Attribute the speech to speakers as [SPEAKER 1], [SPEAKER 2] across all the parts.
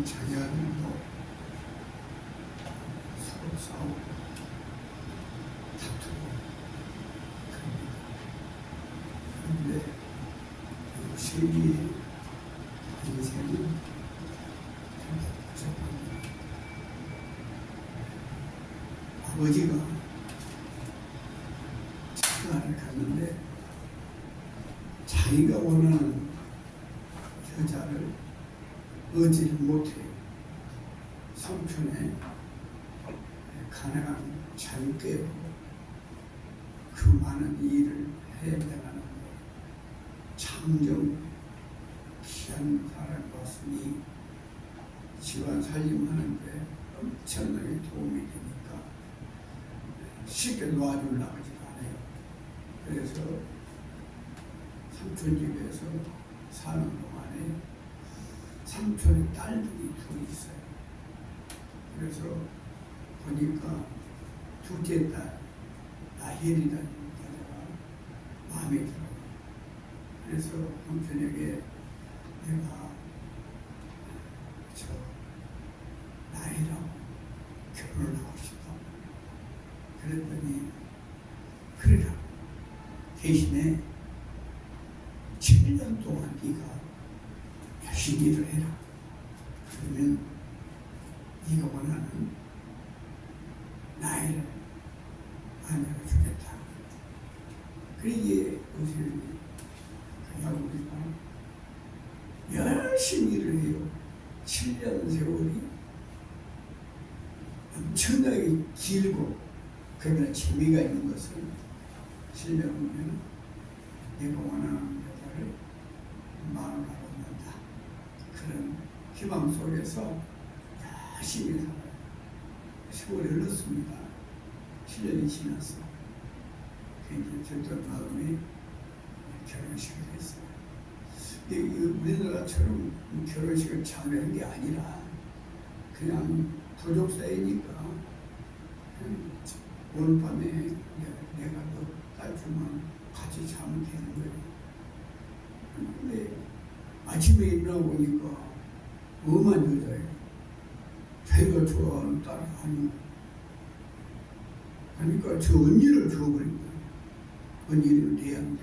[SPEAKER 1] 사랑하는 자녀들도 서로 싸우고 다투고 그럽니다. 그런데 세계의 인생은 복잡합니다. 아버지가 장가를 갔는데 자기가 원하는 여자를 얻지를 못해요. 삼촌의 가난한 자유께로 그 많은 일을 해내가는 참정 귀한 사람 같으니 집안 살림하는데 엄청나게 도움이 되니까 쉽게 놓아주려고 하지 않아요. 그래서 삼촌 집에서 사는 동안에 삼촌의 딸들이 둘이 있어요. 그래서 보니까 둘째 딸 나혜리라는 여자가 마음에 들어요. 그래서 삼촌에게 내가 저 나혜리랑 결혼을 하고 싶다. 그랬더니 그래라. 대신에 7년 동안 네가 열심히 일을 해라. 그러면 네가 원하는 나이를 아내가 주겠다. 그러기에 요새 야구리가 열심히 일을 해요. 7년 세월이 엄청나게 길고 그러나 재미가 있는 것은 7년 후면 내가 원하는 여자를 마음을 얻는다. 그런 희망 속에서 열심히 살아요. 세월이 흘렀습니다. 7년이 지났어. 굉장히 들던 마음에 결혼식을 했어요. 우리나라처럼 결혼식을 참여한 게 아니라 그냥 도적 사이니까 오늘 밤에 내가 너 딸주만 같이 자면 되는 거예요. 근데 아침에 일어나 보니까 엄한 여자예요. 자기가 좋아하는 딸이 아니고. 그러니까 저 언니를 줘버린 거예요. 언니 이름은 대한데.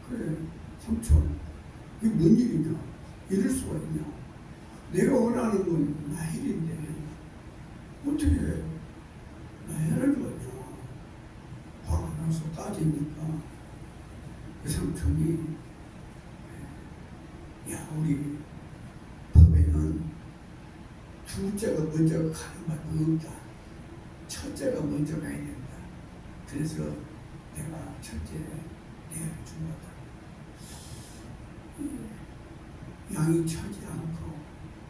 [SPEAKER 1] 그래, 삼촌, 이게 뭔 일이냐? 이럴 수가 있냐? 내가 원하는 건 나일인데 어떻게 나일을 주었냐? 화가 나서 따지니까 그 삼촌이 야, 우리 법에는 둘째가 먼저 가는 말은 없다. 첫째가 먼저 가야 된다. 그래서 내가 첫째 내가 준 거다. 양이 차지 않고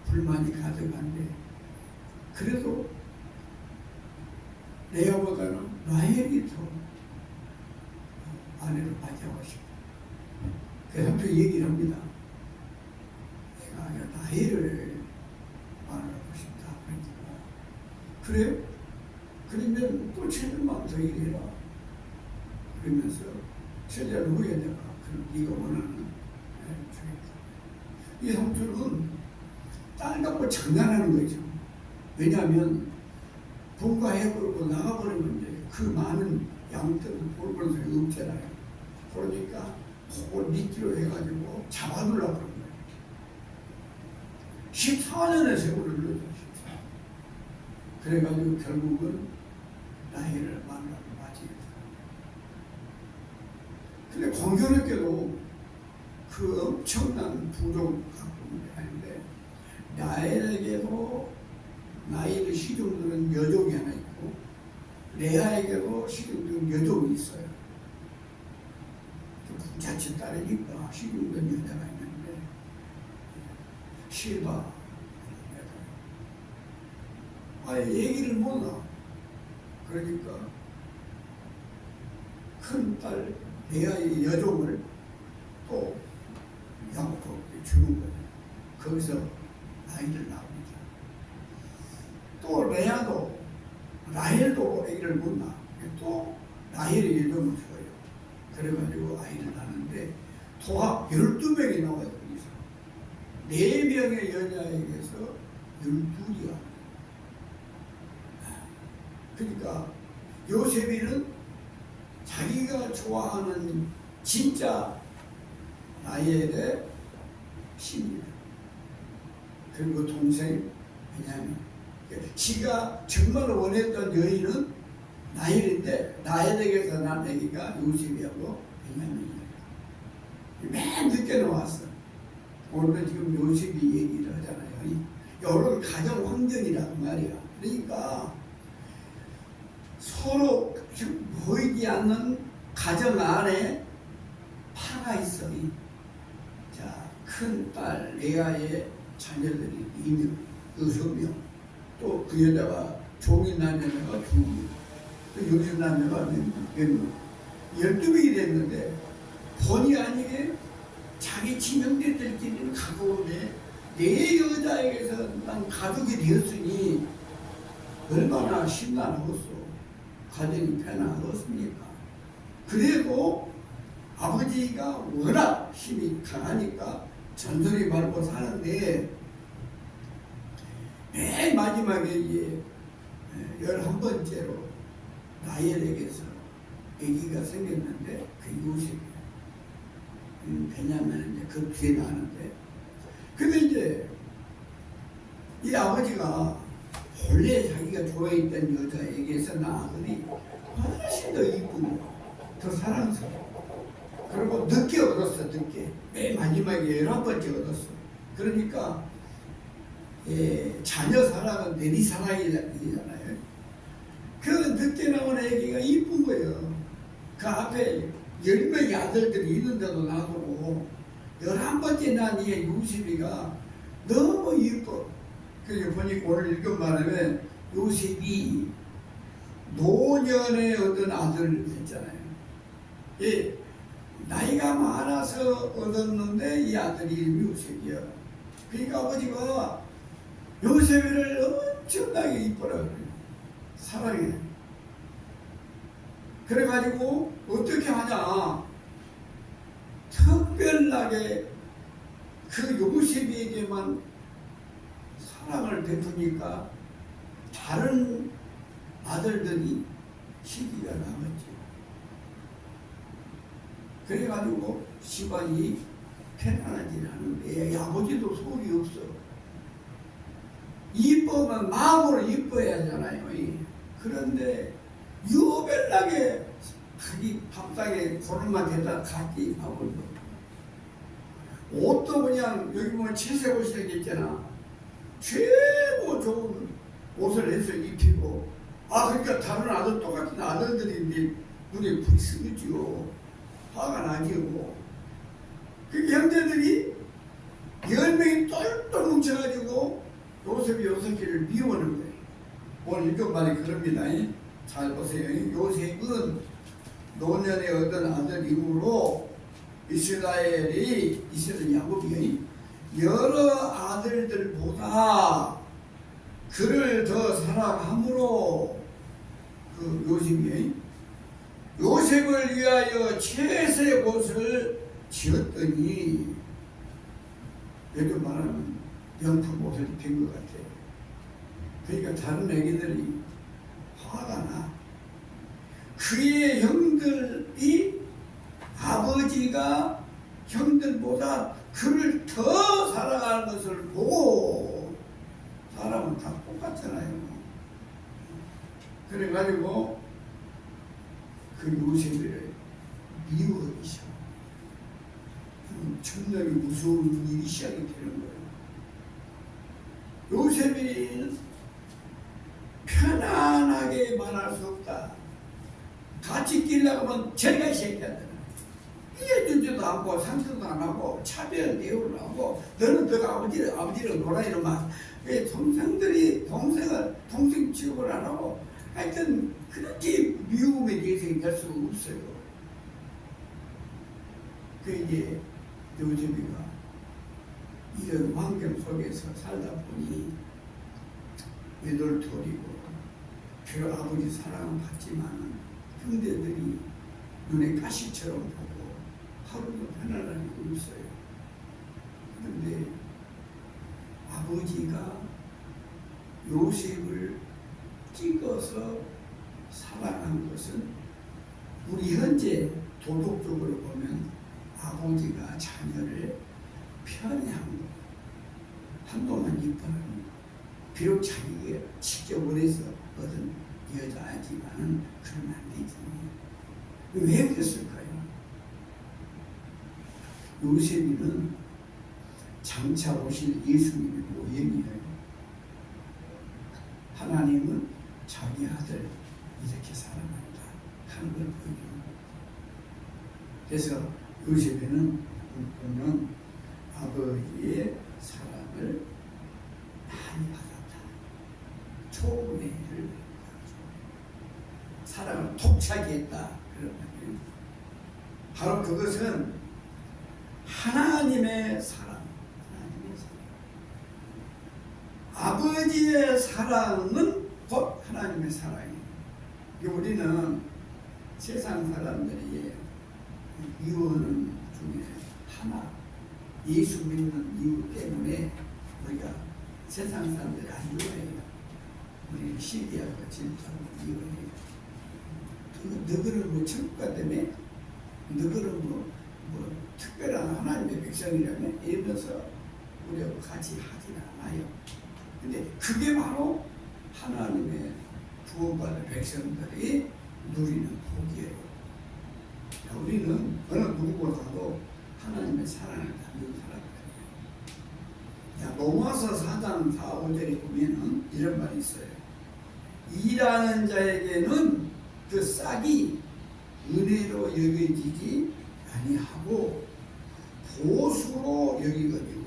[SPEAKER 1] 불만이 가득한데 그래도 레아보다는 라헬이 더 아내를 맞이하고 싶어. 그래서 삼촌이 얘기를 합니다. 내가 라헬을 말하고 싶다. 그러니까 그래? 그러면 또 7년만 더 일해라. 그러면서 7년 후에 내가 그럼 네가 원하는 애를 주겠다. 이 삼촌은 딸 갖고 장난하는 거죠. 왜냐하면 분가해버리고 나가버리면 이제 그 많은 양떼는 볼볼 소리 없잖아요. 그러니까 그걸 미끼로 해가지고 잡아두려고 그런 거예요. 14년의 세월을 늘려줘. 그래가지고 결국은 나이를 만나고 맞이했어요. 근데 공교롭게도 그 엄청난 부족 갖고 있는 게 아닌데 나에게도 나이를 시중드는 여종이 하나 있고 레아에게도 시중드는 여종이 있어요. 자칫 딸이니까 시중든 여자가 있는데 실바 아예 얘기를 못나. 그러니까 큰딸 레아의 여종을 또 양쪽 주는 거예요. 거기서 아이를 낳습니다. 또 레아도 라헬도 아이를 못 낳아. 또 라헬의 여종을 줘요. 그래가지고 아이를 낳는데 도합 12명이 나와요. 거기서 4명의 여자에게서 12이야. 그러니까 요셉이는 자기가 좋아하는 진짜 라헬의 신입니다. 그리고 동생 베냐민. 지가 정말 원했던 여인은 라헬인데 라헬에게서 난 애기가 요셉이하고 베냐민이에요. 맨 늦게 나왔어. 오늘 지금 요셉이 얘기를 하잖아요. 이런 가정 환경이란 말이야. 그러니까 서로 보이지 않는 가정 안에 파가 있어. 자, 큰 딸 레아의 자녀들이 2명, 6명, 또 그 여자가 종인 남녀가 2명, 또 요셉 남녀가 몇 명, 12명이 됐는데 본의 아니게 자기 친형제들끼리는 가까운데 내 여자에게서 난 가족이 되었으니 얼마나 심란하겠어. 가정이 편안하겠습니까? 그래도 아버지가 워낙 힘이 강하니까 잔소리 말고 사는데 맨 마지막에 이제 11번째로 라헬에게서 아기가 생겼는데 그 요셉이야. 베냐민은 이제 그 뒤에 나는데, 근데 이제 이 아버지가 본래 자기가 좋아했던 여자에게서 낳은 아들이 훨씬 더 이쁘고 더 사랑스러워. 그리고 늦게 얻었어. 늦게 맨 마지막에 11번째 얻었어. 그러니까 자녀 사랑은 내리사랑이잖아요. 그 늦게 나온 애기가 이쁜 거예요. 그 앞에 10명의 아들들이 있는데도 놔두고 11번째 난 이 요셉이가 너무 이뻐. 그래서 보니까 오늘 읽은 말하면 요셉이 노년에 얻은 아들 했잖아요. 예, 나이가 많아서 얻었는데 이 아들이 요셉이야. 그러니까 아버지가 요셉을 엄청나게 이뻐라 그래요. 사랑해. 그래가지고 어떻게 하냐, 특별하게 그 요셉에게만 사랑을 베푸니까 다른 아들들이 시기가 남았지. 그래가지고 집안이 편안하지 않은데 아버지도 속이 없어. 이쁘면 마음으로 이뻐야 하잖아요. 그런데 유별나게 자기 밥상에 고름만 대다 같이 밥을 먹고, 옷도 그냥 여기 보면 채색 옷이 생겼잖아. 최고 좋은 옷을 해서 입히고, 그러니까 다른 아들 똑같은 아들들인데 눈에 불이 쓰겠지요. 화가 나지요. 그 형제들이 10명이 똘똘 뭉쳐가지고 요셉이 요셉기를 미워하는 거예요. 오늘 읽은 말이 그럽니다. 잘 보세요. 요셉은 노년에 얻은 아들이므로 이스라엘 야곱이 여러 아들들보다 그를 더 사랑함으로 그 요셉을 위하여 채색 옷을 지었더니, 여기 말하면 명품 옷을 입힌 것 같아요. 그러니까 다른 애기들이 화가 나. 그의 형들이 아버지가 형들보다 그를 더 사랑하는 것을 보고, 사람은 다 똑같잖아요. 그래가지고 그 요셉을 미워하기 시작. 엄청나게 무서운 일이 시작이 되는 거예요. 요셉이 편안하게 말할 수 없다. 같이 끼려고 하면 제가 이 새끼한테 이해주지도 않고 상처도 안 하고 차별 대우를 하고, 너는 너가 아버지를 놀아 이러면 왜 동생 취급을 안 하고, 하여튼 그렇게 미움의 대상이 될 수가 없어요. 그 이제 요셉이가 이런 환경 속에서 살다 보니 외돌토리고, 비록 아버지 사랑은 받지만 형제들이 눈에 가시처럼 보고 하루도 편안하게 없어요. 그런데 아버지가 요셉을 찍어서 사랑한 것은 우리 현재 도덕적으로 보면 아버지가 자녀를 편애한 거, 한동안 이뻐하는 거. 비록 자기가 직접 원해서 얻은 여자지만은 그러면 안 되지. 왜 그랬을까요? 요셉이는 장차 오실 예수님의 모형이에요. 하나님은 자기 아들 이렇게 사랑한다 하는 걸 보여주는 거예요. 그래서 요셉에는 보면 아버지의 사랑을 많이 받았다. 초매를 사랑을 독차게 했다. 그런 말이에요. 바로 그것은 하나님의 사랑. 아버지의 사랑은 곧 하나님의 사랑이에요. 우리는 세상 사람들이 미워하는 중에 하나, 예수 믿는 이유 때문에 우리가 세상 사람들이 안 좋아해요. 우리 시기하고 질투하고 미워해요. 너희는 뭐 천국 가다며? 너희는 뭐 특별한 하나님의 백성이라며? 이러면서 우리하고 같이 하진 않아요. 근데 그게 바로 하나님의 구원받은 백성들이 누리는 복이에요. 우리는 어느 누구보다도 하나님의 사랑을 받는 사람들이에요. 로마서 4장 4, 5절에 보면은 이런 말이 있어요. 일하는 자에게는 그 싹이 은혜로 여겨지지 아니하고 보수로 여기거니와.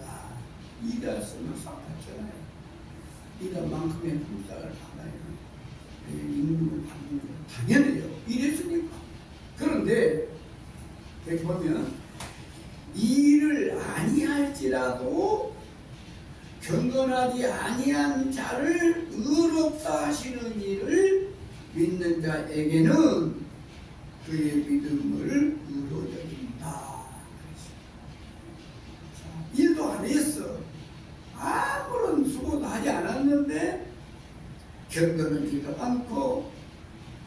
[SPEAKER 1] 일했으면 싹 받잖아요. 일한 만큼의 품삯을 받아요. 임금을 받는 거 당연해요. 일했으니까. 그런데 여기 보면 일을 아니할지라도 경건하지 아니한 자를 의롭다 하시는 일을 믿는 자에게는 그의 믿음을 의로 여긴다. 일도 안 했어. 아무런 수고도 하지 않았는데 경건하지도 않고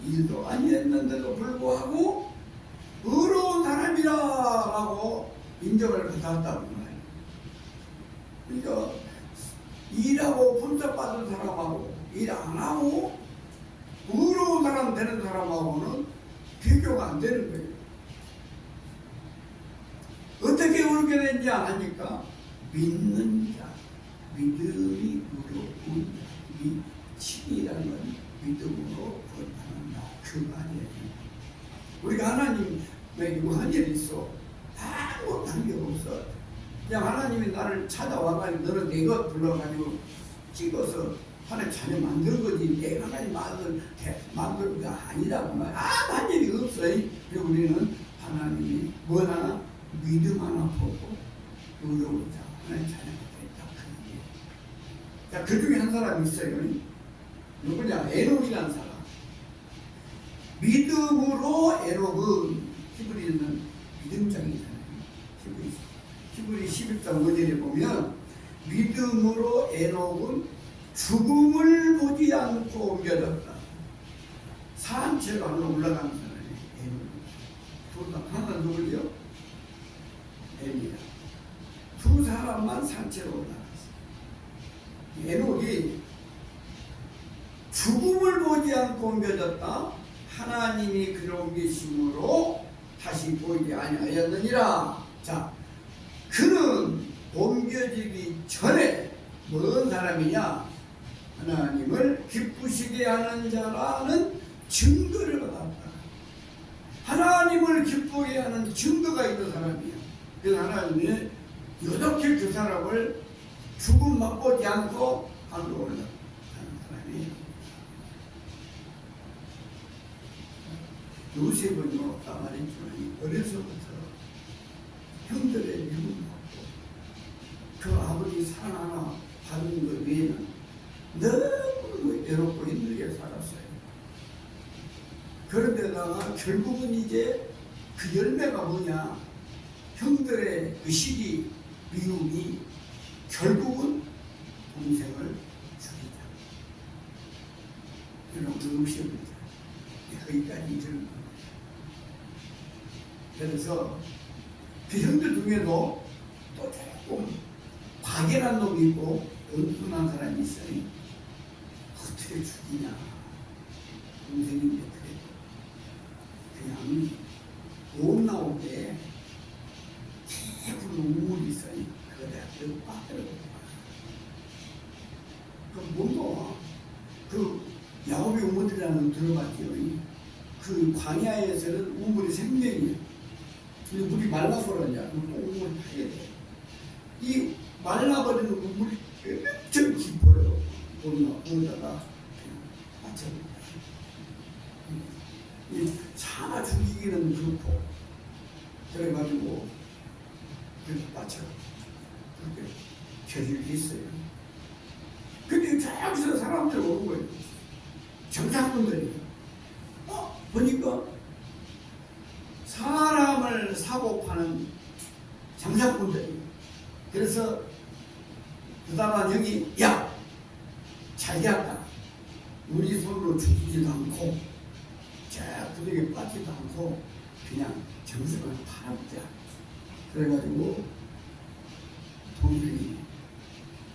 [SPEAKER 1] 일도 아니었는데도 불구하고 의로운 사람이라고 인정을 받았다는 거예요. 그러니까 일하고 분석받은 사람하고 일 안 하고 의로운 사람 되는 사람하고는 비교가 안 되는 거예요. 어떻게 그렇게 된지 아니까 믿는 자, 믿음이 의로운 자, 신이라는 건 믿음으로 구원받는다. 그 말이에요. 우리가 하나님에게 무한 일이 있어. 아무것도 한 게 없어. 그냥 하나님이 나를 찾아와가지고 너는 내 것 불러가지고 찍어서 하나님 자녀 만든 거지. 내가 하나님 만든 게 아니라고 말. 아무 한 일이 없어요. 그리고 우리는 하나님이 뭐 하나? 믿음 하나 보고 의로운 자, 하나님 자녀가 됐다. 자, 그 중에 한 사람이 있어요. 누구냐? 에녹이라는 사람. 믿음으로 에녹은 히브리는 믿음장이잖아요. 히브리 11장 5절에 보면 믿음으로 에녹은 죽음을 보지 않고 옮겨졌다. 산채로 하나 올라가는 사람이에요. 에녹. 하나는 누구죠? 엘리야. 두 사람만 산채로 올라갔어요. 에녹이 죽음을 보지 않고 옮겨졌다. 하나님이 그를 옮기심으로 다시 보이지 아니하였느니라. 자, 그는 옮겨지기 전에 뭔 사람이냐? 하나님을 기쁘시게 하는 자라는 증거를 받았다. 하나님을 기쁘게 하는 증거가 있는 사람이야. 그래서 하나님이 이렇게 그 사람을 죽음 맛보지 않고 하늘로 올라가는 사람이 요셉은요, 아까 말했지만 어려서부터 형들의 미움받고 그 아버지 사랑 하나 받은 것 외에는 너무 외롭고 힘들게 살았어요. 그런데다가 결국은 이제 그 열매가 뭐냐? 형들의 그 시기 미움이 결국은 동생을 죽이자. 그래서 그 형들 중에도 또 조금 박연한 놈이 있고 온순한 사람이 있어요. 어떻게 죽이냐. 동생인데 그래도 그냥 못 나오게 계속 우물이 있어요. 그래 빠뜨려. 그못 나와. 그 야곱의 우물이라는 거 들어봤죠. 그 광야에서는 우물이 생명이에요. 근데 물이 말라버렸냐? 그럼 또 우물이 타게 돼. 이 말라버리는 우물이 엄청 깊어요. 거기다가 맞춰버려. 이 차가 죽이기는 그렇고 그래가지고 그렇게 맞춰. 그렇게 계획이 있어요. 근데 저기서 사람들 오는 거예요. 정상분들이. 보니까 사람을 사고 파는 장사꾼들이. 그래서 그 다음에 여기 야 자기야가 우리 손으로 죽이지도 않고 자 그들에게 빠지도 않고 그냥 정성을 팔아보자. 그래가지고 동생이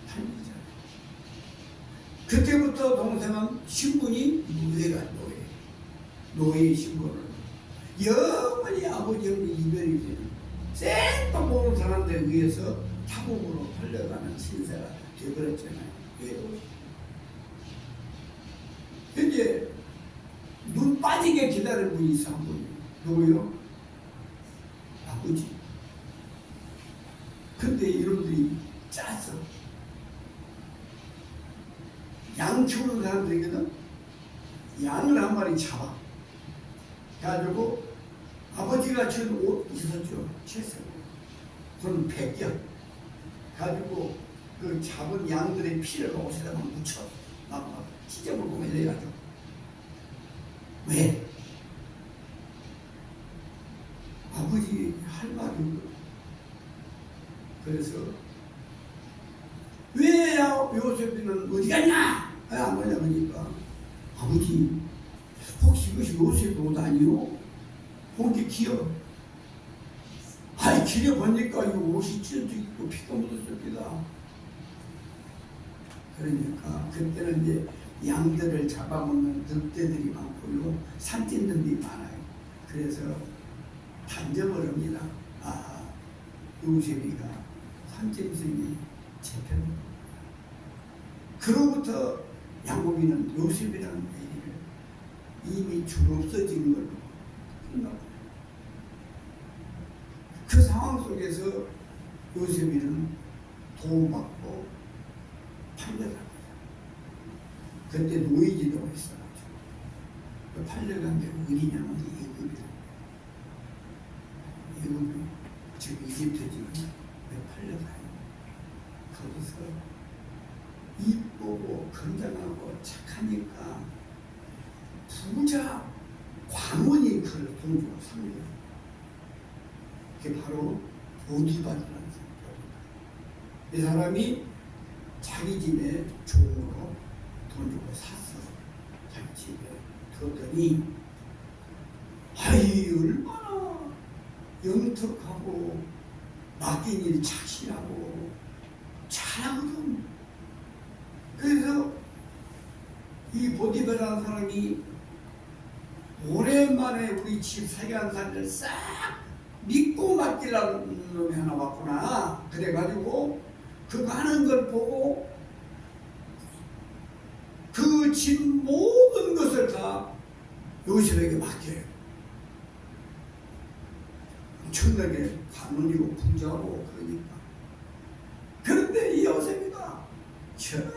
[SPEAKER 1] 팔리자. 그때부터 동생은 신분이 노예가 노예의 신분을 영원히 아버지하고 이별이 되는 쌩도 모르는 사람들에 의해서 타국으로 팔려가는 신세가 되어버렸잖아요. 왜요? 이제 눈 빠지게 기다리는 분이 있어 한 분이. 누구요? 아버지. 근데 이놈들이 짰어. 양 키우는 사람들이거든. 양을 한 마리 잡아. 그래가지고 아버지가 준 옷 있었죠. 채색. 그건 백이야. 가지고 그 잡은 양들의 피를 옷에다가 묻혀. 막 찢어먹고 해가지고. 왜? 아버지 할 말이 없거든. 그래서 왜 요셉이는 어디 갔냐? 안 가냐 그러니까 아버지 혹시 이것이 요셉 옷 아니요? 그렇게 기어. 아이 길에 보니까 이 옷이 찢어져 있고 피가 묻었습니다. 그러니까 그때는 이제 양들을 잡아먹는 늑대들이 많고요. 산짐들이 많아요. 그래서 단정을 합니다. 요셉이가 산짐승이 잡혔는 그로부터 야곱이는 요셉이라는 얘기를 이미 줄 없어진 걸로 끝나고 그 상황 속에서 요셉이는 도움받고 팔려갑니다. 그때 노예지도가 있어가지고 그 팔려간 게 어디냐면 애굽이라고. 애굽이 지금 이집트지만 왜 팔려가요? 거기서 이쁘고 건장하고 착하니까 부자 관원이 그를 돈 주고 삽니다. 그게 바로 보디발이라는 사람입니다. 이 사람이 자기 집에 종으로 돈 주고 샀어. 자기 집에 뒀더니 아이 얼마나 영특하고 맡긴 일 착실하고 잘하거든. 그래서 이 보디발이라는 사람이 오랜만에 우리 집 사견사를 싹 믿고 맡기라는 놈이 하나 왔구나. 그래가지고 그거 하는 걸 보고 그 집 모든 것을 다 요셉에게 맡겨요. 엄청나게 가문이고 부자고 그러니까. 그런데 이 요셉이가 전혀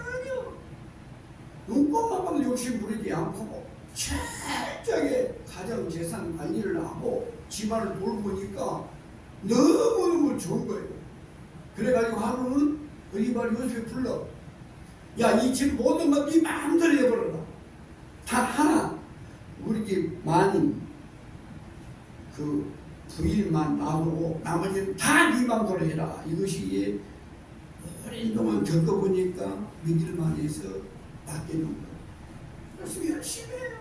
[SPEAKER 1] 눈꽃만 봐도 욕심 부리지 않고 철저하게 가정재산 관리를 하고 집안을 돌보니까 너무너무 좋은 거예요. 그래가지고 하루는 보디발 요셉이 불러. 야, 이 집 모든 것 네 마음대로 해버려라. 단 하나 우리 집 마님 그 부인만 놔두고 나머지는 다 네 마음대로 해라. 이것이 오랜 동안 겪어보니까 믿을만해서 맡기는 거예요. 그래서 열심히 해요.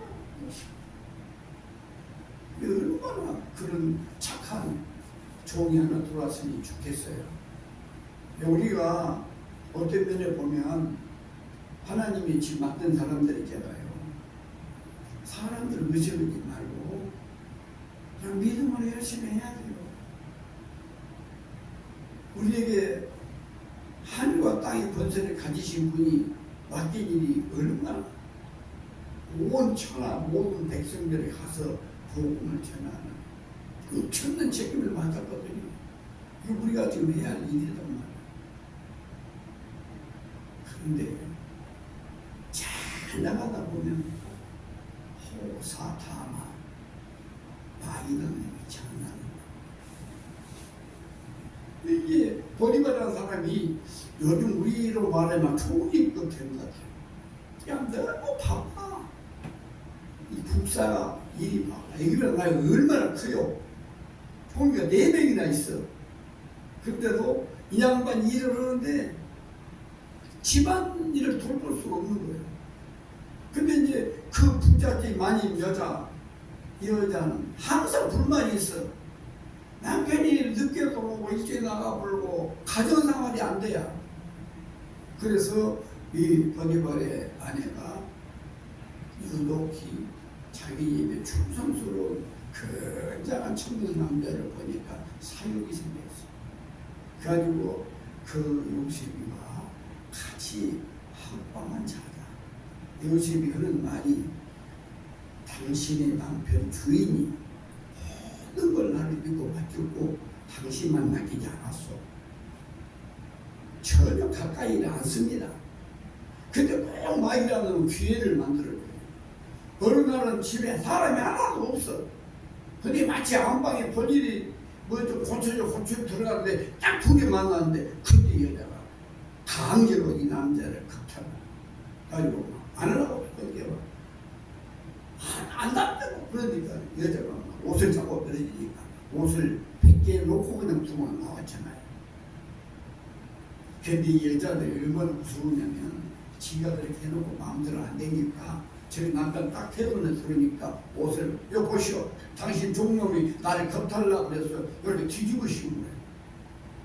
[SPEAKER 1] 얼마나 그런 착한 종이 하나 들어왔으니 좋겠어요. 우리가 어떤 면에 보면 하나님이 집 맡은 사람들이잖아요. 사람들 의심하지 말고 그냥 믿음으로 열심히 해야 돼요. 우리에게 하늘과 땅의 권세를 가지신 분이 맡긴 일이 얼마나 온 천하 모든 백성들이 가서 복음을 전하는 그 천는 책임을 맡았거든요. 이거 우리가 지금 해야 할 일이란 말이에요. 그런데 잘 나가다 보면 호사타마 마이너님이 장난을 이게 보리바라는 사람이 요즘 우리로 말하면 총리급 된 것 같아요. 그냥 너무 바빠. 이 국사가 일이 바빠. 애기랑 나이가 얼마나 커요. 총리가 4명이나 있어. 그런데도 이 양반 일을 하는데 집안 일을 돌볼 수가 없는 거예요. 근데 이제 그 부잣집 많이 여자, 이 여자는 항상 불만이 있어. 남편이 늦게 들어오고 일찍 나가버리고 가정생활이 안 돼요. 그래서 이 버니발의 아내가 유독히 자기 집에 충성스러운 굉장한 청년 남자를 보니까 사욕이 생겼어. 그래가지고 그 요셉이와 같이 합방한 자다. 요셉이 하는 말이 당신의 남편 주인이 모든 걸 나를 믿고 맡겼고 당신만 맡기지 않았어. 전혀 가까이는 않습니다. 근데 꼭 막이라는 기회를 만들어줘요. 어느 날은 집에 사람이 하나도 없어. 근데 마치 안방에 볼일이 뭐좀 고쳐 들어가는데 딱 둘이 만났는데 그때 여자가 강제로 이 남자를 급탈을 가지고 안 하라고 그러니까 안 남자고 그러니까 여자가 옷을 잡고 떨어지니까 옷을 빗게 놓고 그냥 두고 나왔잖아요. 근데 이 여자들이 얼마나 무서우냐면 지가 그렇게 해놓고 마음대로 안 되니까 저희 남편 딱 태어나 그러니까 옷을 요 보시오. 당신 종놈이 나를 겁탈라고 그래서 이렇게 뒤집어 씌운 거예요.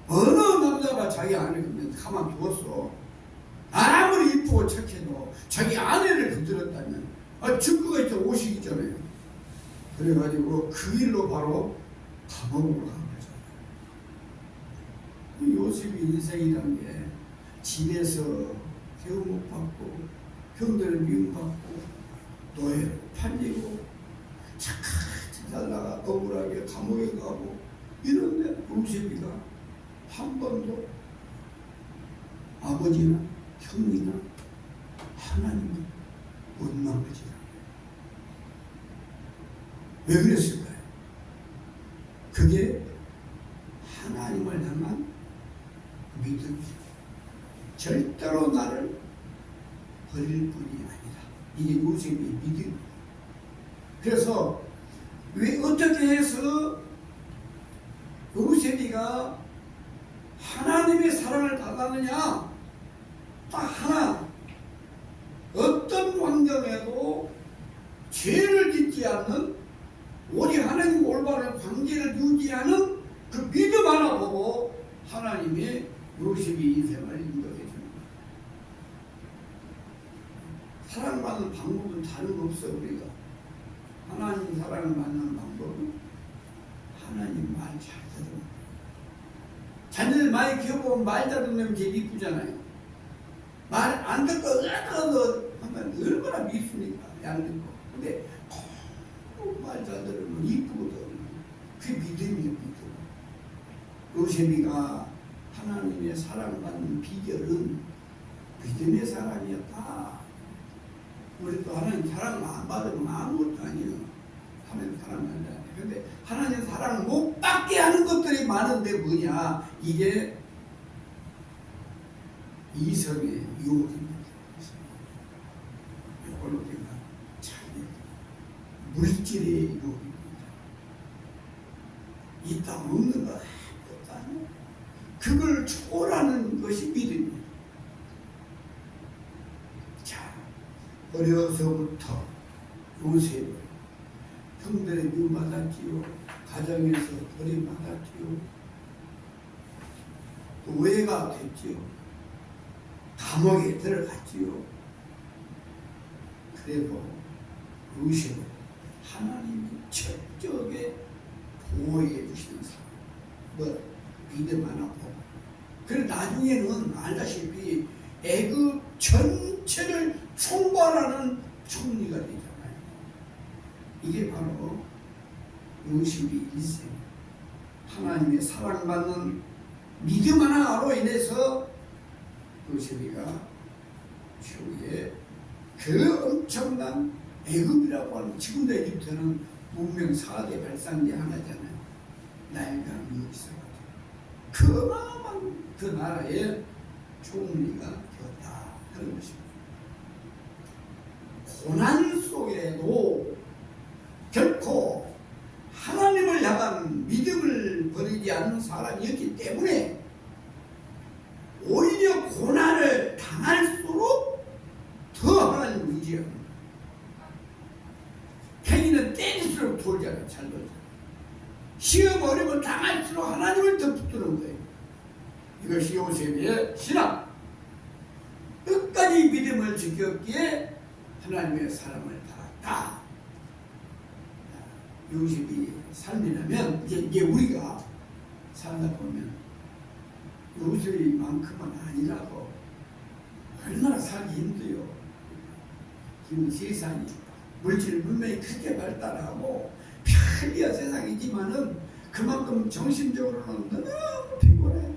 [SPEAKER 1] 어느 남자가 자기 아내를 가만 두었어. 아무리 이쁘고 착해도 자기 아내를 건드렸다면 증거가 있죠. 옷이 있잖아요. 그래가지고 그 일로 바로 감옥으로 간 거잖아요. 요셉이 인생이란 게 집에서 대우 못 받고 형들을 미움받고 노예로 팔리고 착하게 살다가 억울하게 감옥에 가고 이런데 요셉이가 한 번도 아버지나 형이나 하나님을 원망하지 않아요. 왜 그랬을까요? 그게 하나님을 향한 믿음이에요. 절대로 나를 버릴 뿐이 아니라 이게 요셉의 믿음이에요. 그래서 왜 어떻게 해서 요셉이가 하나님의 사랑을 받았느냐? 딱 하나, 어떤 환경에도 죄를 짓지 않는 오직 하나님과 올바른 관계를 유지하는 그 믿음 하나 보고 하나님의 요셉이 인생을 인도해 줍니다. 사랑받는 방법은 다른 거 없어. 우리가 하나님 사랑을 만나는 방법은 하나님 말 잘 들으면, 자녀들 많이 키워보면 말 잘 듣는 게 이쁘잖아요. 말 안 듣고 하면 얼마나 밉습니까? 안 듣고. 근데 말 잘 들으면 이쁘거든. 그게 믿음이에요. 믿음. 요셉이가 하나님의 사랑받는 비결은 믿음의 사랑이었다. 우리도 하나님 사랑 안 받으면 아무것도 아니에요. 하나님 사랑 안 받아야 돼. 근데 하나님 사랑 못 받게 하는 것들이 많은데 뭐냐? 이게 이성의 유혹입니다. 이걸로 우리가 잘 물질의 유혹입니다. 이 땅 없는 거 아무것도 아니에요. 그걸 초월하는 것이 믿음이에요. 자, 어려서부터 요셉을 형들의 미움받았지요. 가정에서 버림받았지요. 노예가 됐지요. 감옥에 들어갔지요. 그래도 요셉은 하나님이 철저하게 보호해 주시는 사람, 뭐 믿음 하나 보고. 그리고 나중에는 알다시피 애굽 전체를 총괄하는 총리가 되잖아요. 이게 바로 요셉의 일생, 하나님의 사랑받는 믿음 하나로 인해서 요셉이가 최후에 그 엄청난 애굽이라고 하는, 지금도 애굽에는 문명 4대 발상지 하나잖아요. 나일강 있어가지고 그만한 그 나라의 총리가 되었다 하는 것입니다. 고난 속에도 결코 하나님을 향한 믿음을 버리지 않는 사람이었기 때문에 오히려 고난을 당할수록 더 하나님을 의지하는 거예요. 행위는 때릴수록 돌잖아요. 잘 돌잖아요. 시험 어려움을 당할수록 하나님을 더 붙드는 거예요. 이것이 요셉의 신앙. 끝까지 믿음을 지켰기에 하나님의 사랑을 받았다. 요셉이 삶이라면 이제 우리가 살다 보면 요셉만큼은 아니라고. 얼마나 살기 힘들어요. 지금 세상이 물질 문명이 크게 발달하고 편리한 세상이지만은 그만큼 정신적으로는 너무 피곤해.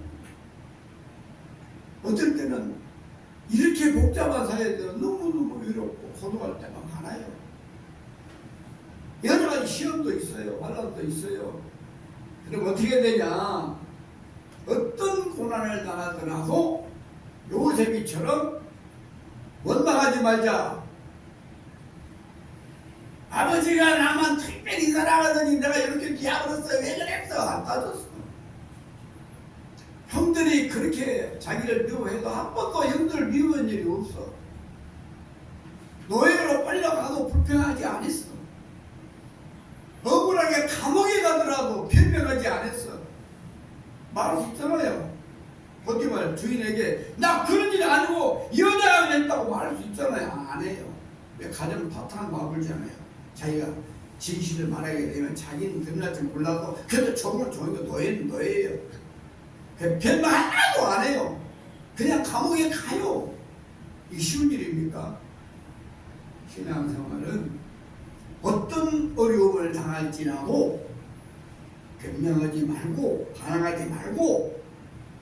[SPEAKER 1] 어떨 때는 이렇게 복잡한 사회에서 너무너무 외롭고 고독할 때가 많아요. 여러 가지 시험도 있어요. 환난도 있어요. 그럼 어떻게 되냐? 어떤 고난을 당하더라도 요셉이처럼 원망하지 말자. 아버지가 나만 특별히 사랑하더니 내가 이렇게 기아버렸어요. 왜 그랬어? 안 따졌어. 형들이 그렇게 자기를 미워해도 한 번도 형들을 미워한 일이 없어. 노예로 빨려가도 불평하지 않았어. 억울하게 감옥에 가더라도 변명하지 않았어. 말할 수 있잖아요. 보티발 주인에게 나 그런 일이 아니고 여자가 했다고 말할 수 있잖아요. 안 해요. 왜 가정 파탄 마블잖아요. 자기가 진실을 말하게 되면 자기는 변할 줄 몰라도 그래도 조금은 좋은 거 노예는 노예예요. 변명 하나도 안 해요. 그냥 감옥에 가요. 이게 쉬운 일입니까? 신앙생활은 어떤 어려움을 당할지라도 변명하지 말고 반항하지 말고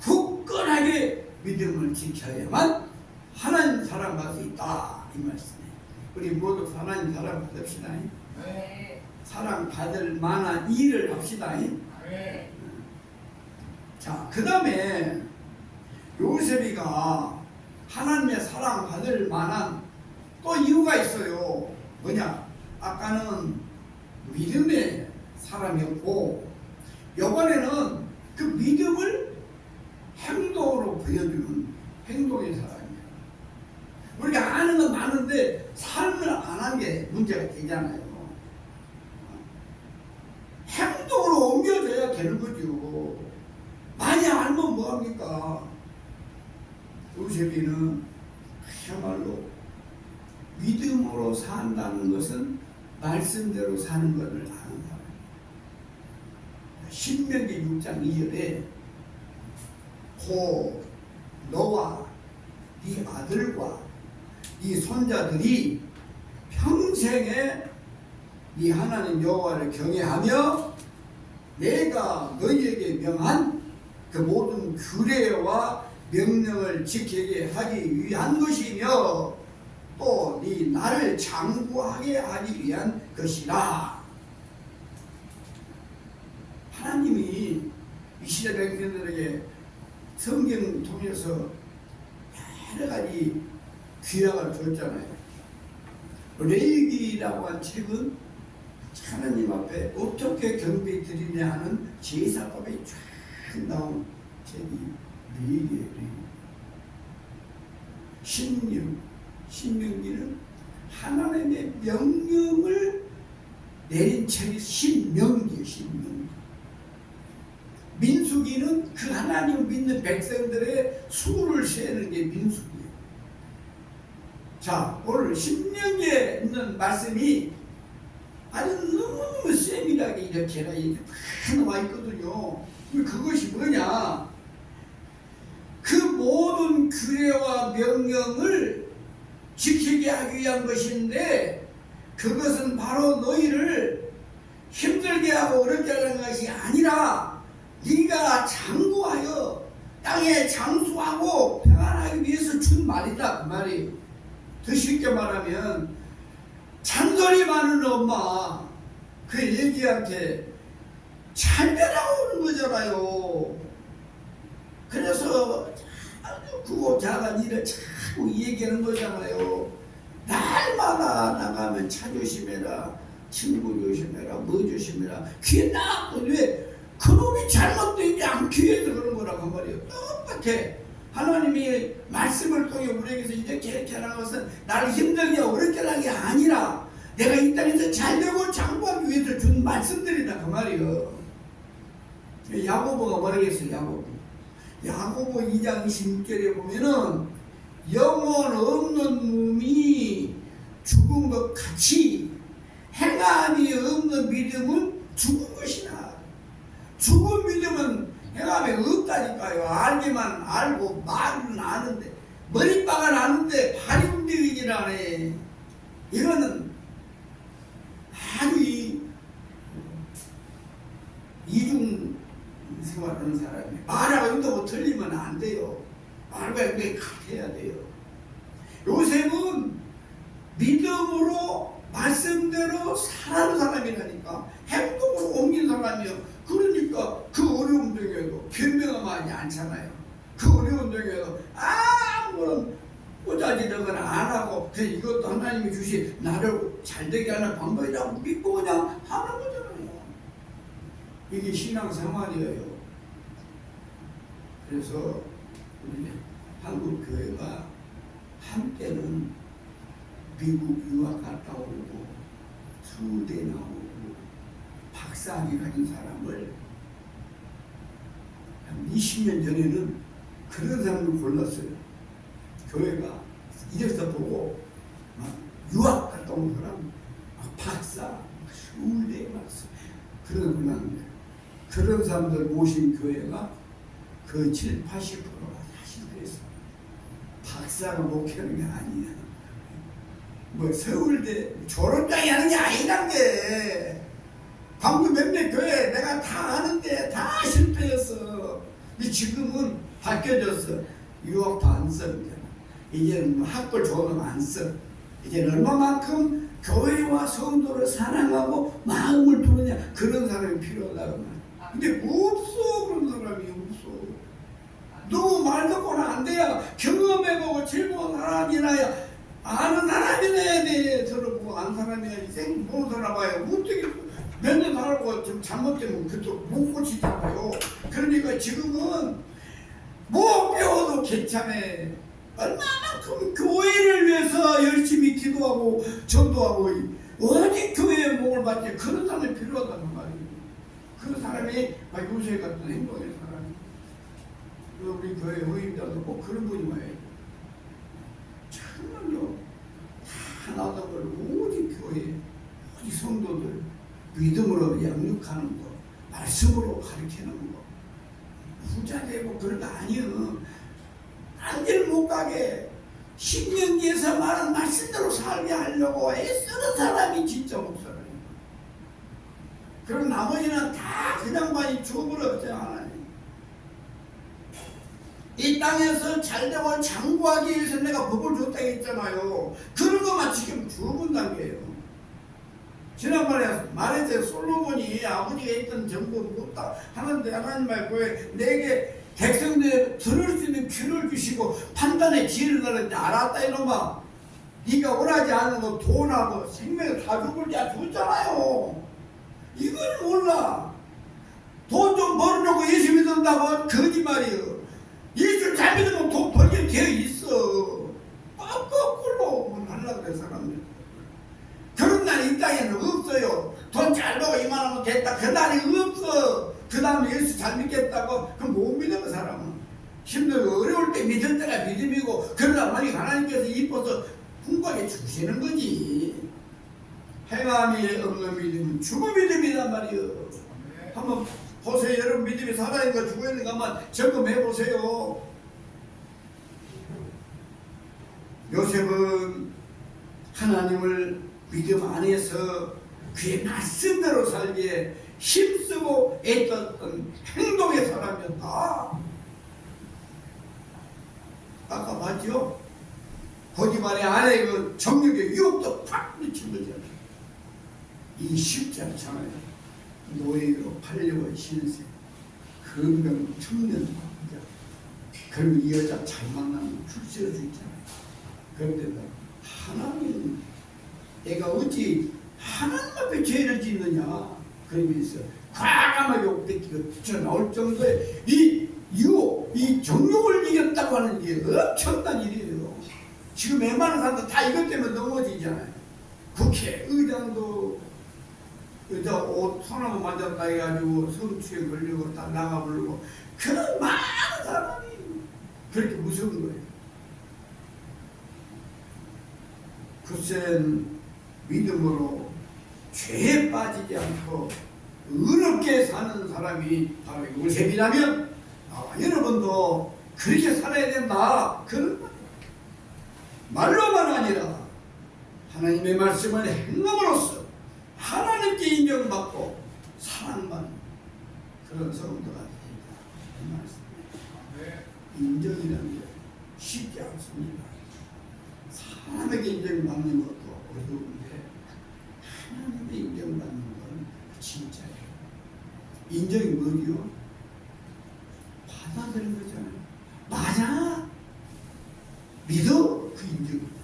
[SPEAKER 1] 굳건하게 믿음을 지켜야만 하나님 사랑받을 수 있다. 이 말씀이에요. 우리 모두 하나님 사랑받읍시다. 네. 사랑받을 만한 일을 합시다. 네. 자, 그 다음에 요셉이가 하나님의 사랑받을 만한 또 이유가 있어요. 뭐냐? 아까는 믿음의 사람이었고 이번에는 그 믿음을 행동으로 보여주는 행동의 사람이에요. 우리가 아는 건 많은데 삶을 안 한 게 문제가 되잖아요. 행동으로 옮겨져야 되는 거죠. 많이 알면 뭐합니까? 요셉이는 그야말로 믿음으로 산다는 것은 말씀대로 사는 것을 아는 사람이에요. 신명기 6장 2절에 고 너와 네 아들과 네 손자들이 평생에 네 하나님 여호와를 경외하며 내가 너희에게 명한 그 모든 규례와 명령을 지키게 하기 위한 것이며 또 네 나를 장구하게 하기 위한 것이라. 하나님이 이스라엘 백성들에게 성경 통해서 여러 가지 규약을 줬잖아요. 레위기라고 한 책은 하나님 앞에 어떻게 경배 드리냐 하는 제사법이 쫙 나온 책이 레위기예요. 신명기는 하나님의 명령을 내린 책이 신명기예요. 신명기. 민수기는 그 하나님을 믿는 백성들의 수를 세는 게 민수기예요. 자, 오늘 신명기에 있는 말씀이 아주 너무너무 세밀하게 이렇게 나와 있거든요. 그것이 뭐냐? 그 모든 규례와 명령을 지키게 하기 위한 것인데, 그것은 바로 너희를 힘들게 하고 어렵게 하는 것이 아니라 네가 장구하여 땅에 장수하고 평안하기 위해서 준 말이다, 그 말이에요. 더 쉽게 말하면 잔소리 많은 엄마 그 애기한테 잘 되라고 하는 거잖아요. 그래서 아주 크고 작은 일을 자꾸 얘기하는 거잖아요. 날마다 나가면 차 조심해라, 친구 조심해라, 뭐 조심해라. 귀에 나쁘 왜 그놈이 잘못된 게 안 귀해서 그런 거라고 말이에요. 똑같아. 하나님이 말씀을 통해 우리에게서 이렇게 하는 것은 나를 힘들게 어렵게 하는 게 아니라 내가 이 땅에서 잘되고 장구하기 위해서 준 말씀들이다, 그 말이에요. 야고보가 뭐라겠어요? 야고보 2장 16절에 보면은 영혼 없는 몸이 죽은 것 같이 행함이 없는 믿음은 죽은 것이나, 죽은 믿음은 행함이 없다니까요. 알기만 알고 말은 아는데, 머리빠가 나는데 발이 움직이질 않아. 이거는 아주 이중 생활하는 사람이 말하고 있다고 틀리면 안 돼요. 말과 행동이 같아야 돼요. 요셉은 믿음으로 말씀대로 살아는 사람이라니까, 행동으로 옮긴 사람이요. 그러니까 그 어려움 중에도 변명하지 않잖아요. 그 어려움 중에도 아무런 꼬자지르거나 안 하고 그냥 이것도 하나님이 주신 나를 잘되게 하는 방법이라고 믿고 그냥 하는 거잖아요. 이게 신앙생활이에요. 그래서 우리 한국 교회가 한때는 미국 유학 갔다 오고 서울대 나오고 박사학위 가진 사람을 한 20년 전에는 그런 사람을 골랐어요. 교회가 이래서 보고 막 유학 갔다 온 사람, 막 박사, 서울대 박사 그런 분한데, 그런 사람들 모신 교회가 그 7, 80%가 사실 그랬어요. 박사가 목회하는 게 아니야. 뭐 서울대 졸업장이 하는 게 아니란 게. 광주 몇몇 교회 내가 다 아는데 다 실패했어. 근데 지금은 바뀌어졌어. 유학도 안 써. 이제는 학벌 좋은 거 안 써. 이제는 얼마만큼 교회와 성도를 사랑하고 마음을 두느냐, 그런 사람이 필요하다고 말. 근데 없어. 그런 사람이 없어. 누구 말 듣고는 안 돼요. 경험해보고 즐거운 사람이나야 아는 사람이나야 돼. 들어보고 안 사람이야지. 생 보는 사람 봐요. 어떻게 몇 년 살고 좀 잘못되면 그쪽 못 고치잖아요. 그러니까 지금은 뭐 배워도 괜찮아. 얼마만큼 교회를 위해서 열심히 기도하고 전도하고 어디 교회에 목을 받지. 그런 사람이 필요하다는 말이에요. 그런 사람이 요새 같은 행동의 사람이. 우리 교회 의인들도 꼭 그런 분이 와야 돼. 정말요. 하나도 오직 교회, 오직 성도들 믿음으로 양육하는 거, 말씀으로 가르치는 거, 부자되고 그런 거 아니에요. 딴 길 못 가게 신명기에서 말한 말씀대로 살게 하려고 애쓰는 사람이 진짜 목사예요. 그럼 나머지는 다 그냥 많이 줘버렸죠. 하나님. 이 땅에서 잘되고 장구하기 위해서 내가 법을 줬다고 했잖아요. 그런 것만 지금 주어본 단계예요. 지난번에 말했어요. 솔로몬이 아버지가 했던 정보 묻다 하는데 하나님 말고 내게 백성들 들을 수 있는 귀를 주시고 판단의 지혜를 달았는데 알았다 이놈아. 네가 원하지 않는 거 돈하고 생명을 다 죽을 자 줬잖아요. 이걸 몰라. 돈 좀 벌으려고 예수 믿는다고 거짓말이에요. 예수를 잘 믿으면 돈 벌게 되어 있어. 거꾸로 하려고 그래 사람들. 그런 날이 이 땅에는 없어요. 돈 잘 벌고 이만하면 됐다. 그 날이 없어. 그 다음에 예수 잘 믿겠다고 그럼 못 믿는 거 사람은. 힘들고 어려울 때 믿을 때가 믿음이고 그러다 보니 하나님께서 이뻐서 풍부하게 주시는 거지. 행함이 없는 믿음은 죽은 믿음이란 말이에요. 한번 보세요. 여러분 믿음이 살아있는가 죽어있는가 한번 점검해 보세요. 요셉은 하나님을 믿음 안에서 그의 말씀대로 살기에 힘쓰고 애썼던 행동의 사람이었다. 아까 봤죠? 거짓말의 아내 그 정력의 유혹도 팍 미친 거잖아요. 이 쉽지 않잖아요. 노예로 팔려온 신세, 금병 청년 남자, 그리고 이 여자 잘 만나면 출세할 수 있잖아요. 그런데도 하나님, 내가 어찌 하나님 앞에 죄를 짓느냐 그러면서 과감하게 옥대기가 뛰쳐나올 정도의 이 유혹, 이 정욕을 이겼다고 하는 게 엄청난 일이에요. 지금 웬만한 사람들 다 이것 때문에 넘어지잖아요. 국회의장도 여자 옷 손하고 만졌다 해가지고 성추에 걸리고 다 나가버리고 그런 많은 사람이 그렇게 무서운 거예요. 굳센 믿음으로 죄에 빠지지 않고 의롭게 사는 사람이 바로 요셉이라면 여러분도 그렇게 살아야 된다. 그런 말로만 아니라 하나님의 말씀을 행함으로써 하나님께 인정받고 사랑받는 그런 성도가 됩니다. 이 말씀입니다. 인정이라는 게 쉽지 않습니다. 사람에게 인정받는 것도 어려운데 하나님께 인정받는 건 진짜예요. 인정이 뭐죠? 받아들인 거잖아요. 맞아. 믿어. 그 인정입니다.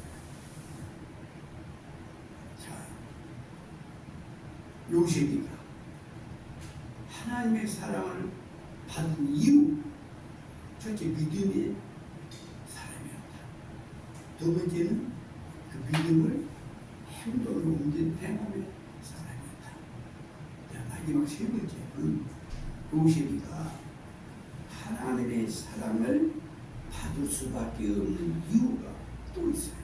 [SPEAKER 1] 요셉이가 하나님의 사랑을 받은 이유, 첫째 믿음의 사람이었다. 두 번째는 그 믿음을 행동으로 옮긴 행함의 사람이었다. 마지막 세 번째는 요셉이가 하나님의 사랑을 받을 수밖에 없는 이유가 또 있어요.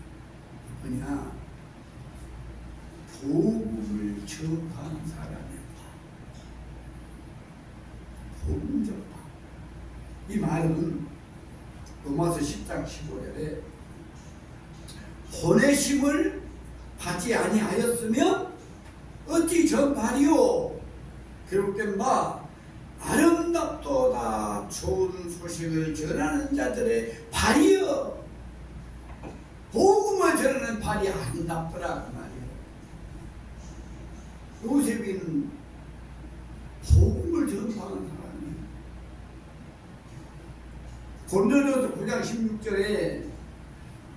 [SPEAKER 1] 뭐냐? 복음을 전파하는 사람이었다. 복음 전파. 이 말은 로마서 10장 15절에 보내심을 받지 아니하였으면 어찌 전파리요? 기록된 바 아름답도다 좋은 소식을 전하는 자들의 발이여. 복음을 전하는 발이 아름답더라 그 말이에요. 요셉은 복음을 전파하는 사람이에요. 고린도전서 9장 16절에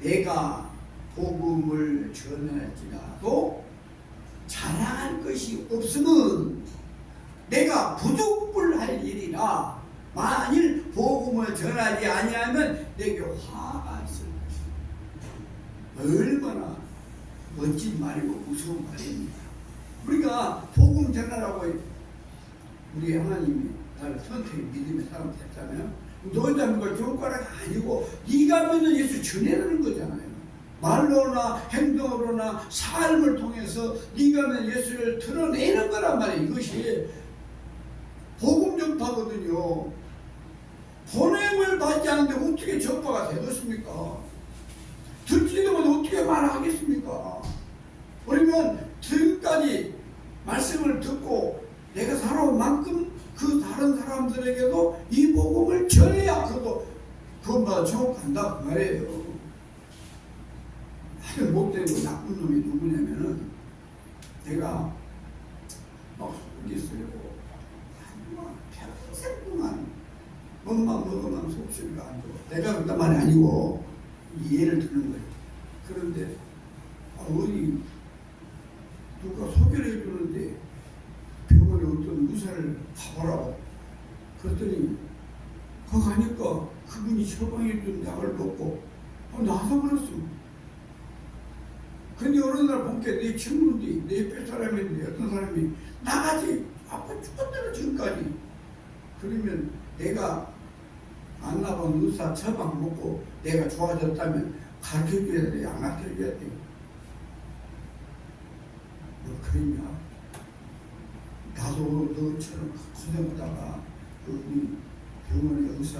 [SPEAKER 1] 내가 복음을 전할지라도 자랑할 것이 없으면 내가 부득불할 일이라. 만일 복음을 전하지 아니하면 내게 화가 있을 것이다. 얼마나 멋진 말이고 무서운 말입니다. 우리가 복음 전하라고 우리 하나님이 나를 선택해 믿음의 사람 됐다면 너희들 믿고 좋은 거라가 아니고 네가 믿는 예수 전해라는 거잖아요. 말로나 행동으로나 삶을 통해서 네가 믿는 예수를 드러내는 거란 말이에요. 이것이 복음 전파거든요. 보냄을 받지 않는데 어떻게 전파가 되겠습니까? 듣지도 못해 어떻게 말하겠습니까? 그러면 지금까지 말씀을 듣고 내가 살아온 만큼 그 다른 사람들에게도 이 복음을 전해야 그것보다 정확한다 그 말이에요. 아주 못되고 나쁜 놈이 누구냐면은 내가 막 속이 쓰려고 평생 동안 먹만 먹으면 속쓰리가 안 좋아. 내가 그런 말이 아니고 이해를 드는 거예요. 그런데 어디 누가 소개를 해주는데 병원에 어떤 의사를 가보라고 그랬더니 거기 가니까 그분이 처방해준 약을 먹고 나서 그랬어. 근데 어느 날 본게 내 친구인데 내 옆에 사람인데 어떤 사람이 나가지 아파 죽었다는 지금까지 그러면 내가 만나본 의사 처방 먹고 내가 좋아졌다면 가르쳐줘야 돼, 안 가르쳐줘야 돼? 너 그랬냐? 나도 너처럼 고생하다가 그 병원에 의사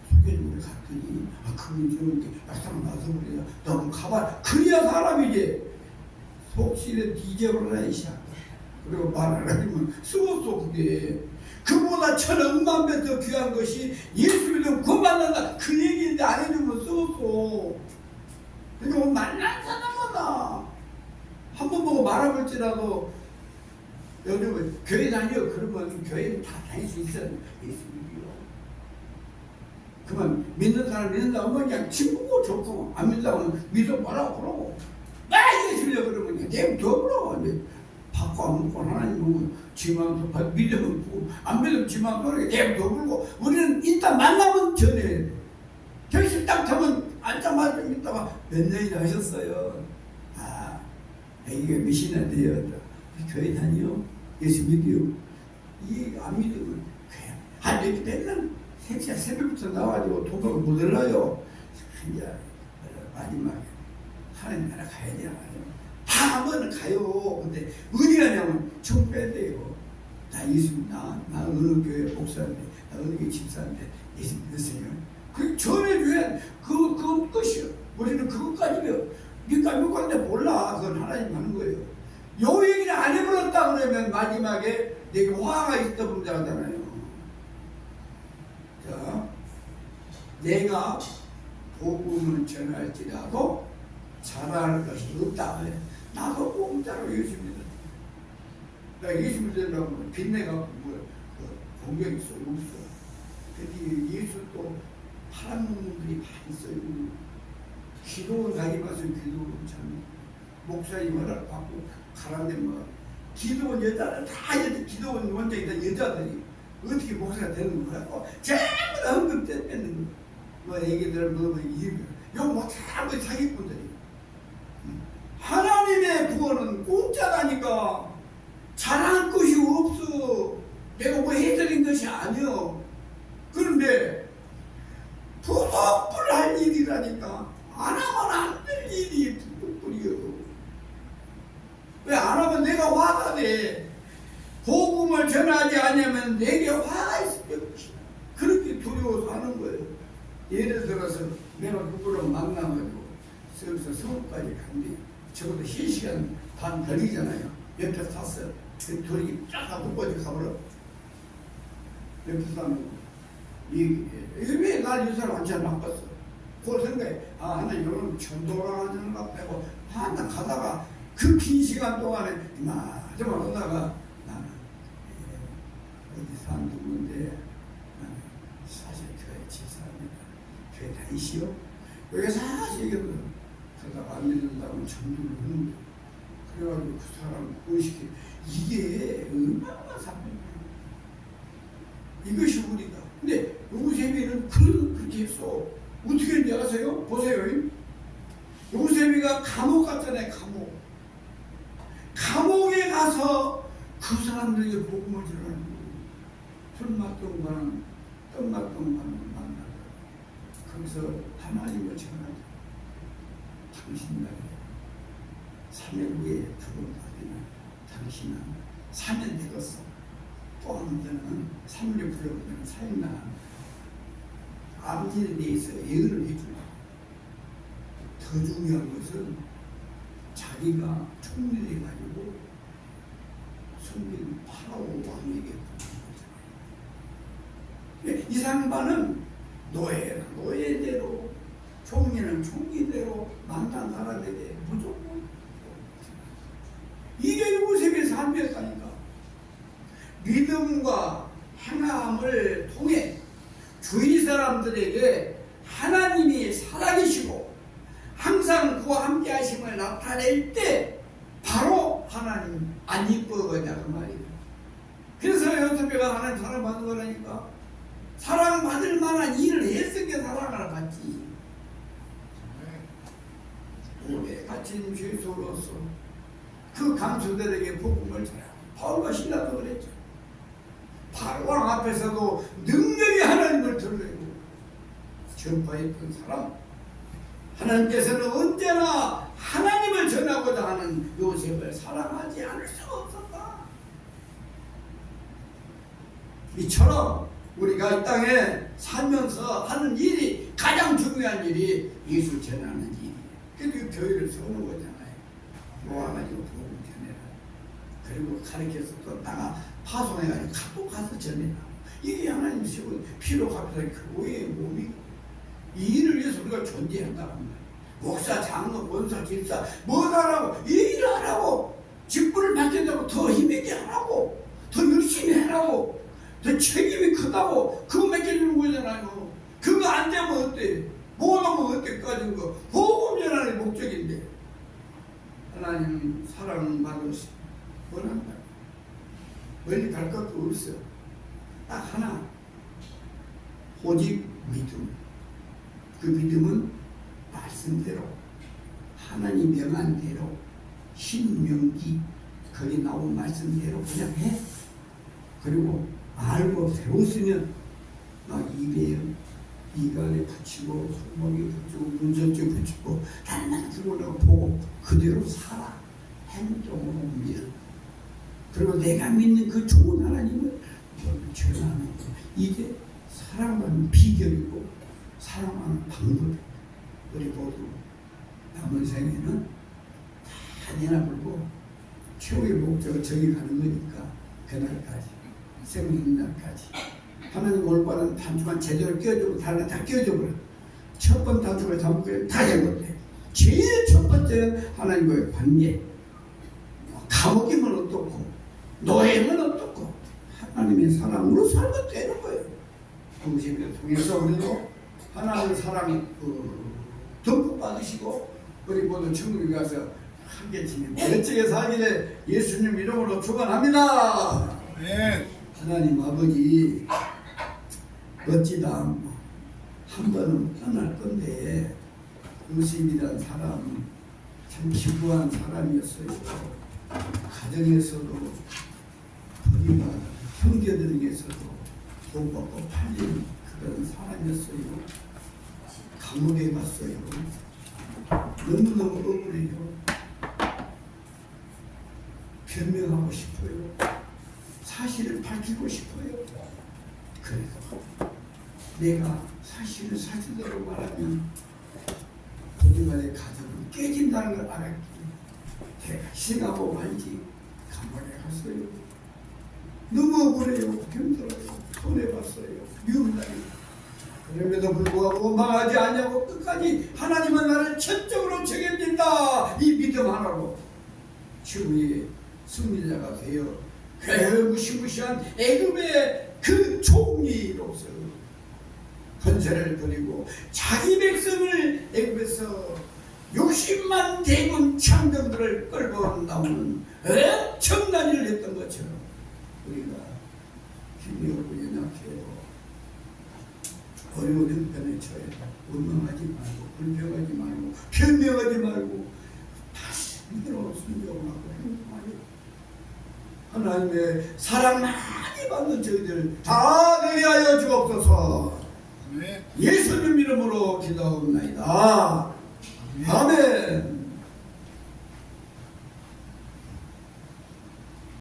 [SPEAKER 1] 소개를 갔더니 그분 저렇게 막상 나서 그래요. 너 가봐. 그래야 사람이지. 속시에 뒤져버려야 이샤. 그리고 말 안 하면 썩었어 그게. 그보다 천억만 배 더 귀한 것이 예수 믿으면 그 만난다. 그 얘기인데 안 해주면 썩었어. 그러니까 만난 사람마다 한 번 보고 말아볼지라도 요즘은 교회 다녀. 그러면 교회는 다 다닐 수 있어요. 예수 믿기로. 그러면 믿는 사람 믿는다고 하면 그냥 친구고 좋고, 안 믿는다고 믿어보라고 그러고, 나 예수 믿어 그러면 그냥 내가 더 그러고, 받고 안 먹고 하나님 보면 지만 믿으면 보고, 안 믿으면 지만 그러게 내가 더 그러고, 우리는 일단 만나면 전에 결실 딱 하면 앉자마자 좀 있다가 몇 년이나 하셨어요. 아, 이게 몇이나 돼요. 교회 다니요? 예수 믿어요? 이게 안 믿으면 그냥 한 이렇게 맨날 새벽부터 나와가지고 도박을 못 올라요. 이제 마지막에 하나님 나라 가야 되잖아요. 다 한번은 가요. 근데 어디 가냐면 총 빼야 돼요. 나 예수 나 어느 교회 목사인데, 나 어느 교회 집사인데 예수 믿으세요. 그 전해줘야 그건 끝이요. 우리는 그것까지요. 니가 누구한테 몰라. 그건 하나님 하는 거예요. 요 얘기를 안 해버렸다 그러면 마지막에 내게 화가 있다 분자하잖아요. 자, 내가 복음을 전할지라도 잘할 것이 없다. 나도 공짜로 예수 믿어. 나 예수 믿으려고 빚내가 뭐 공격이 있어 없어. 근데 예수 또 팔아먹는 분들이 많이 있어요. 기도원 가기 봐서 기도원 참 목사님 허락 받고 가라는데 뭐 기도원 여자들 다 기도원 원장이다 여자들이 어떻게 목사가 되는 거야? 전부 다 헌금 뺏는 거. 뭐 애기들 뭐 이거 뭐 전부 사기꾼들이. 하나님의 구원은 공짜다니까. 잘한 것이 없어. 내가 뭐 해드린 것이 아니여. 그런데 부득불할 일이라니까. 안 하면 안 될 일이 부득불이여. 왜 안 하면 내가 화가 돼. 복음을 전하지 않으면 내게 화가 있을 것이다. 그렇게 두려워서 하는 거예요. 예를 들어서 내가 누구를 만나가지고 서울서 서울까지 갔는데 적어도 3시간 반 걸리잖아요. 옆에 탔어요. 그 둘이 쫙 묶어지 가버려. 옆에 사람 왜 날 이 사람 완전 바꿨어. 그 생각에 하나님 오늘 전도랑 하는 것 빼고 한나 가다가 그 긴 시간 동안에 이마저마 오다가 나는 어디 사는 누구인데 나는 사실 교회 집사입니다. 교회 다니시오? 여기 사실 얘기하거든. 그러다가 안 믿는다고 전도를 하는데 그래가지고 그 사람 의식이 이게 얼마나 사람이야. 이것이 우리가. 근데 요셉이는 그렇게 했어. 어떻게 했는지 아세요? 보세요. 요셉이가 감옥 갔잖아요. 감옥에 가서 그 사람들에게 복음을 전하는 거예요. 술 맛던 거는 떡 맛던 거는 만나고 거기서 하나님을 전하죠. 당신 나라에 3년 후에 죽음 받으면 당신은 4년 되었어. 또 하는 데는 3년 불러보면 사형나 아버지에 대해서 예언을 해주려고. 더 중요한 것은 자기가 총리해가지고 숨긴 파라오 왕에게 보낸 거잖아요. 이 상반은 노예는 노예대로, 총리는 총리대로 만난 사람에게 무조건 이게 요셉의 삶이었다니까. 믿음과 행함을 통해 주위 사람들에게 하나님이 살아계시고 항상 그와 함께 하심을 나타낼 때 바로 하나님 안 이뻐거냐 그 말이에요. 그래서 요셉이가 하나님 사랑받는 거라니까. 사랑받을 만한 일을 했으니까 사랑을 받지. 오래 갇힌 죄수로서 그 강수들에게 복음을 전하고 바울과 신라도 그랬죠. 왕 앞에서도 능력이 하나님을 드러내고 전파했던 사람. 하나님께서는 언제나 하나님을 전하고자 하는 요셉을 사랑하지 않을 수가 없었다. 이처럼 우리가 이 땅에 살면서 하는 일이 가장 중요한 일이 예수 전하는 일이에요. 그래서 교회를 세우는 거잖아요. 모아가지고 복음 전해라. 그리고 가르쳐서 또 나가 파송해가지고 갖고 가서 전해라. 이게 하나님 세운 피로 갚아서 교회의 몸이 이 일을 위해서 우리가 존재한다는 거예요. 목사, 장로, 권사, 집사 뭐하라고 이 일을 하라고 직분을 맡긴다고 더 힘있게 하라고 더 열심히 하라고 더 책임이 크다고 그거 맡겨주는 거잖아요. 그거 안 되면 어때? 못하면 어때까지인 거 복음 전하는 목적인데 하나님 사랑받으시 원한다. 멀리 갈 것도 없어. 딱 하나 오직 믿음. 그 믿음은 말씀대로 하나님 명한 대로 신명기 거기 나온 말씀대로 그냥 해. 그리고 알고 배웠으면 막 입에 이간에 붙이고 손목에 붙이고 문전쪽에 붙이고 날마다 들어오라고 보고 그대로 살아. 행동으로 옮겨. 그리고 내가 믿는 그 좋은 하나님을 전하는 거. 이게 사랑하는 비결이고 사랑하는 방법이에요. 우리 모두 남은 생에는 단연하 불고 최후의 목적은 저기 가는 거니까 그날까지 생명 있는 날까지 하나님 올바른 단추만 제대로 끼워주고 다른 다 끼워줘버려. 첫 번 단추를 잡고 다 해버려. 제일 첫 번째는 하나님과의 관계. 감옥이면 어떻고 노예면 어떻고 하나님의 사랑으로 살면 되는 거예요. 동시에 통해서 우리도 하나님의 사랑 듬뿍 받으시고 우리 모두 천국에 가서 함께 지내고 멋지게 살기를 예수님 이름으로 축원합니다.
[SPEAKER 2] 네.
[SPEAKER 1] 하나님 아버지 어찌다 한 번은 떠날 건데 요셉이라는 사람 참 기부한 사람이었어요. 가정에서도 우리가 형제들에게서도 돈 받고 팔린 그런 사람이었어요. 감옥에 갔어요. 너무너무 억울해요. 변명하고 싶어요. 사실을 밝히고 싶어요. 그래도 내가 사실을 사실대로 말하면 본인만의 가정은 깨진다는 걸 알았기 때문에 희생하고 말지 감옥에 갔어요. 너무 억울해요. 힘들어요. 손해봤어요. 미움당해요. 그럼에도 불구하고 망하지 않냐고 끝까지 하나님은 나를 전적으로 책임진다. 이 믿음 하나로 최후의 승리자가 되어 그 무시무시한 애굽의 그 총리로서 건세를 벌이고 자기 백성을 애굽에서 60만 대군 창병들을 끌고 나오는 엄청난 일을 했던 것처럼 우리가 힘이 없고 연약해도 어려운 형편에 처해 원망하지 말고 불평하지 말고 변명하지 말고 다시 믿음으로 순종하고 행동하고 하나님의 사랑 많이 받는 저희들 다 되게 하여 주옵소서. 예수님 이름으로 기도합니다. 아멘.